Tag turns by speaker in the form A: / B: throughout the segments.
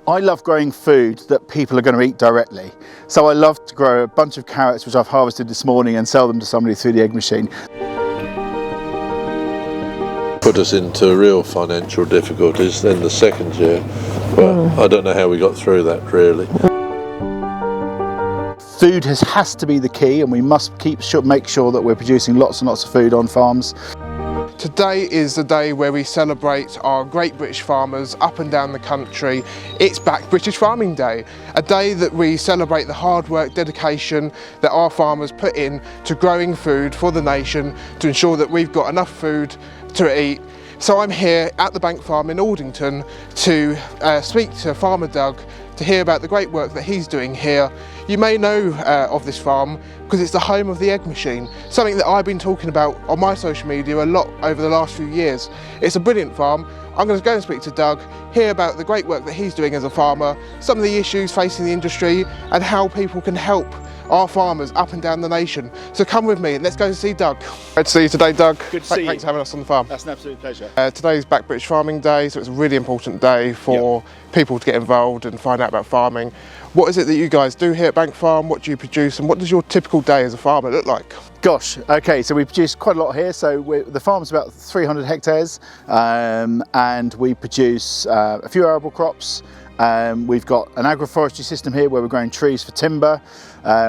A: I love growing food that people are going to eat directly. So I love to grow a bunch of carrots which I've harvested this morning and sell them to somebody through the egg machine.
B: Put us into real financial difficulties then the second year, but I don't know how we got through that really.
A: Food has to be the key, and we must make sure that we're producing lots and lots of food on farms.
C: Today is the day where we celebrate our great British farmers up and down the country. It's Back British Farming Day, a day that we celebrate the hard work, dedication that our farmers put in to growing food for the nation to ensure that we've got enough food to eat. So I'm here at the Bank Farm in Aldington to speak to Farmer Doug to hear about the great work that he's doing here. You may know of this farm because it's the home of the egg machine, something that I've been talking about on my social media a lot over the last few years. It's a brilliant farm. I'm going to go and speak to Doug, hear about the great work that he's doing as a farmer, some of the issues facing the industry and how people can help our farmers up and down the nation. So come with me and let's go and see Doug. Great to see you today, Doug.
A: Good to see you.
C: Thanks for having us on the farm.
A: That's an absolute pleasure.
C: Today's Back British Farming Day, so it's a really important day for people to get involved and find out about farming. What is it that you guys do here at Bank Farm? What do you produce and what does your typical day as a farmer look like?
A: Gosh, okay, so we produce quite a lot here. So the farm's about 300 hectares and we produce a few arable crops. We've got an agroforestry system here where we're growing trees for timber.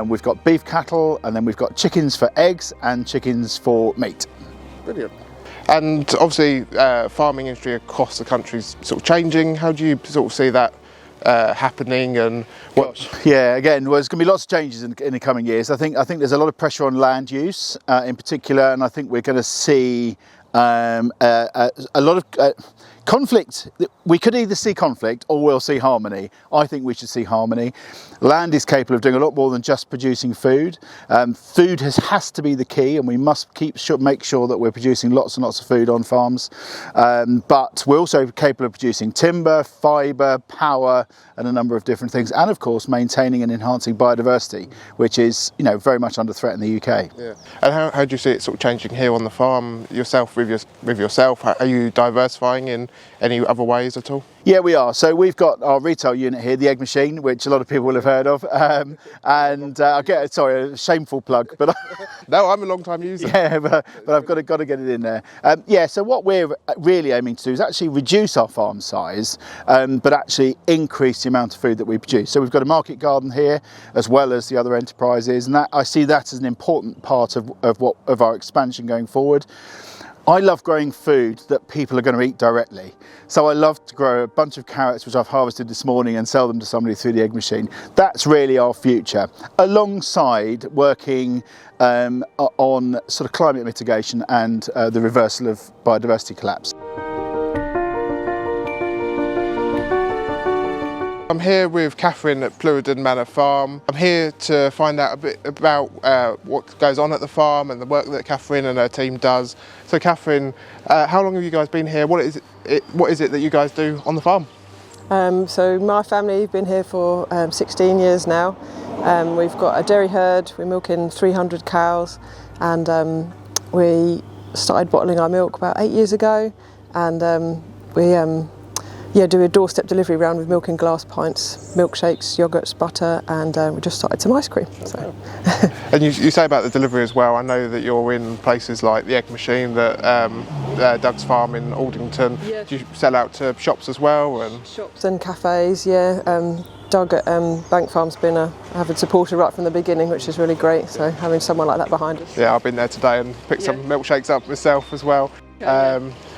A: We've got beef cattle, and then we've got chickens for eggs and chickens for meat.
C: Brilliant. And obviously farming industry across the country is sort of changing. How do you sort of see that happening and what?
A: Yeah, again, well, there's going to be lots of changes in the coming years. I think there's a lot of pressure on land use in particular, and I think we're going to see a lot of conflict. We could either see conflict or we'll see harmony. I think we should see harmony. Land is capable of doing a lot more than just producing food. Food has to be the key, and we must make sure that we're producing lots and lots of food on farms. But we're also capable of producing timber, fibre, power, and a number of different things, and of course maintaining and enhancing biodiversity, which is very much under threat in the UK.
C: Yeah. And how do you see it sort of changing here on the farm yourself with yourself? Are you diversifying in any other ways at all?
A: Yeah, we are. So we've got our retail unit here, the egg machine, which a lot of people will have heard of. I'll get a shameful plug, but
C: no, I'm a long time user.
A: Yeah, but I've got to get it in there. So what we're really aiming to do is actually reduce our farm size, but actually increase the amount of food that we produce. So we've got a market garden here, as well as the other enterprises, and I see that as an important part of our expansion going forward. I love growing food that people are going to eat directly. So I love to grow a bunch of carrots which I've harvested this morning and sell them to somebody through the egg machine. That's really our future, alongside working on sort of climate mitigation and the reversal of biodiversity collapse.
C: I'm here with Catherine at Plewden Manor Farm. I'm here to find out a bit about what goes on at the farm and the work that Catherine and her team does. So Catherine, how long have you guys been here? What is it that you guys do on the farm?
D: So my family have been here for 16 years now. We've got a dairy herd, we're milking 300 cows, and we started bottling our milk about 8 years ago, and we do a doorstep delivery round with milk in glass pints, milkshakes, yoghurts, butter, and we just started some ice cream. So.
C: And you say about the delivery as well. I know that you're in places like the egg machine, that Doug's farm in Aldington. Yeah. Do you sell out to shops as well? And
D: shops and cafes, yeah. Doug at Bank Farm's been a avid supporter right from the beginning, which is really great. So having someone like that behind us.
C: Yeah, I've been there today and picked some milkshakes up myself as well.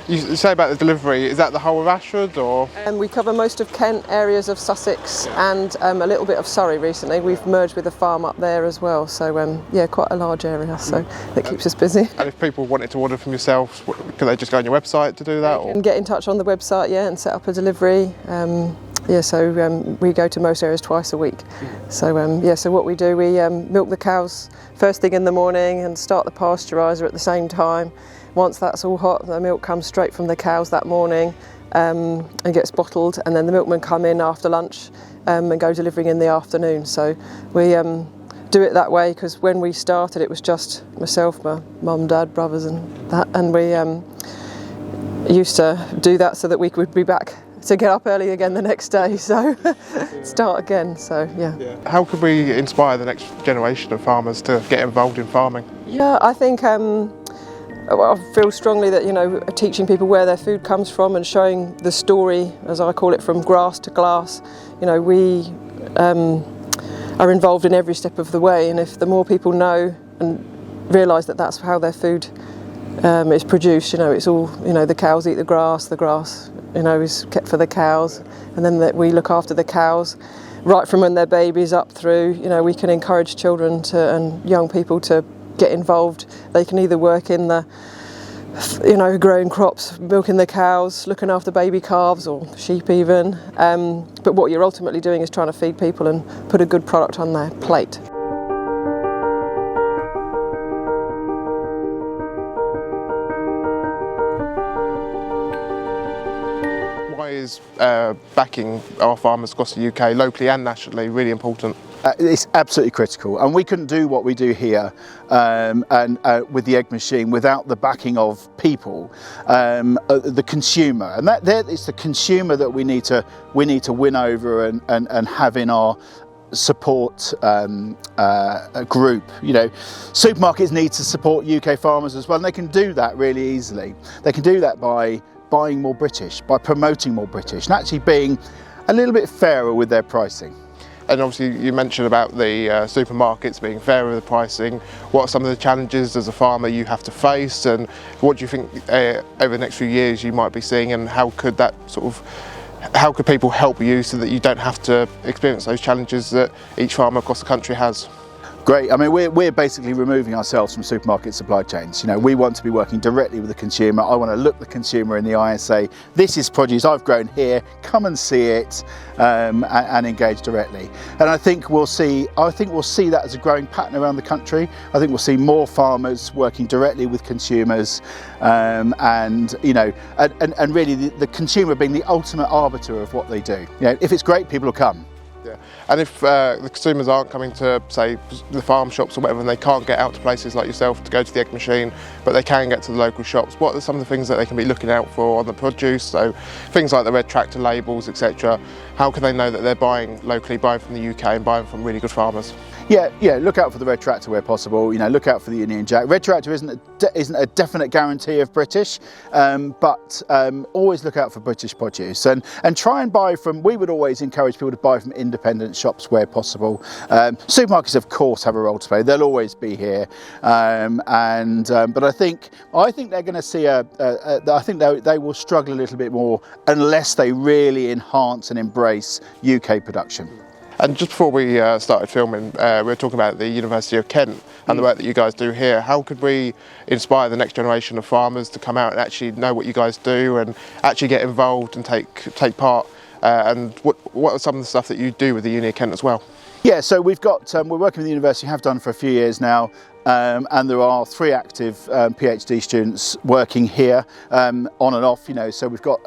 C: You say about the delivery, is that the whole of Ashford or?
D: We cover most of Kent, areas of Sussex, and a little bit of Surrey recently. We've merged with a farm up there as well, so quite a large area, so that keeps us busy.
C: And if people wanted to order from yourselves, can they just go on your website to do that?
D: And get in touch on the website, and set up a delivery. We go to most areas twice a week. So what we do, we milk the cows first thing in the morning and start the pasteuriser at the same time. Once that's all hot, the milk comes straight from the cows that morning and gets bottled, and then the milkmen come in after lunch and go delivering in the afternoon. So we do it that way because when we started it was just myself, my mum, dad, brothers and that, and we used to do that so that we could be back to get up early again the next day, so start again. So yeah.
C: How could we inspire the next generation of farmers to get involved in farming?
D: Yeah, I think I feel strongly that, you know, teaching people where their food comes from and showing the story, as I call it, from grass to glass. You know, we are involved in every step of the way, and if the more people know and realise that that's how their food is produced, you know, it's all, you know, the cows eat the grass, you know, is kept for the cows, and then that we look after the cows right from when they're babies up through. You know, we can encourage children and young people to get involved. They can either work in the, you know, growing crops, milking the cows, looking after baby calves or sheep even, but what you're ultimately doing is trying to feed people and put a good product on their plate.
C: Why is backing our farmers across the UK, locally and nationally, really important?
A: It's absolutely critical, and we couldn't do what we do here with the egg machine without the backing of people, the consumer, and it's the consumer that we need to win over and have in our support group. You know, supermarkets need to support UK farmers as well, and they can do that really easily. They can do that by buying more British, by promoting more British, and actually being a little bit fairer with their pricing.
C: And obviously you mentioned about the supermarkets being fairer with the pricing. What are some of the challenges as a farmer you have to face, and what do you think over the next few years you might be seeing, and how could people help you so that you don't have to experience those challenges that each farmer across the country has?
A: Great. I mean, we're basically removing ourselves from supermarket supply chains. You know, we want to be working directly with the consumer. I want to look the consumer in the eye and say, this is produce I've grown here, come and see it, and engage directly. And I think we'll see that as a growing pattern around the country. I think we'll see more farmers working directly with consumers, and you know, and really the consumer being the ultimate arbiter of what they do. You know, if it's great, people will come.
C: Yeah. And if the consumers aren't coming to, say, the farm shops or whatever, and they can't get out to places like yourself to go to the egg machine, but they can get to the local shops, what are some of the things that they can be looking out for on the produce? So things like the red tractor labels, etc. How can they know that they're buying locally, buying from the UK and buying from really good farmers?
A: Yeah, look out for the red tractor where possible. You know, look out for the Union Jack. Red tractor isn't a definite guarantee of British, but always look out for British produce and try and buy from. We would always encourage people to buy from independent shops where possible. Supermarkets, of course, have a role to play. They'll always be here, but I think they're going to see I think they will struggle a little bit more unless they really enhance and embrace UK production.
C: And just before we started filming, we were talking about the University of Kent and the work that you guys do here. How could we inspire the next generation of farmers to come out and actually know what you guys do and actually get involved and take part? And what are some of the stuff that you do with the Uni of Kent as well?
A: Yeah, so we're working with the university, have done for a few years now, and there are 3 active PhD students working here on and off. You know, so we've got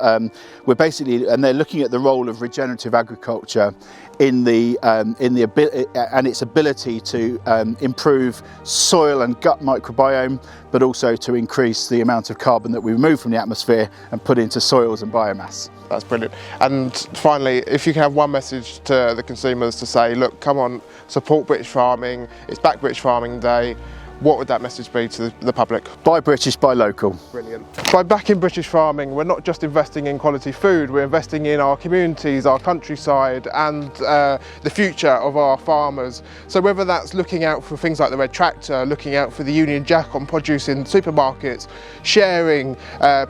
A: we're basically, and they're looking at the role of regenerative agriculture in the ability and its ability to improve soil and gut microbiome, but also to increase the amount of carbon that we remove from the atmosphere and put into soils and biomass.
C: That's brilliant. And finally, if you can have one message to the consumers to say, look, come on, support British farming, it's Back British Farming Day, what would that message be to the public?
A: Buy British, buy local.
C: Brilliant. By backing British farming, we're not just investing in quality food, we're investing in our communities, our countryside, and the future of our farmers. So whether that's looking out for things like the red tractor, looking out for the Union Jack on produce in supermarkets, sharing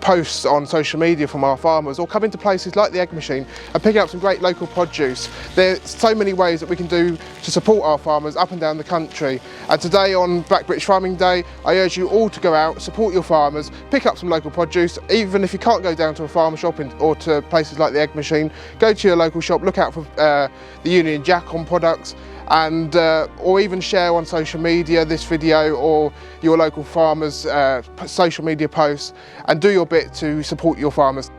C: posts on social media from our farmers, or coming to places like the egg machine and picking up some great local produce. There's so many ways that we can do to support our farmers up and down the country. And today on Back British Farming Day, I urge you all to go out, support your farmers, pick up some local produce. Even if you can't go down to a farm shop or to places like the egg machine, go to your local shop, look out for the Union Jack on products, and or even share on social media this video or your local farmers' social media posts, and do your bit to support your farmers.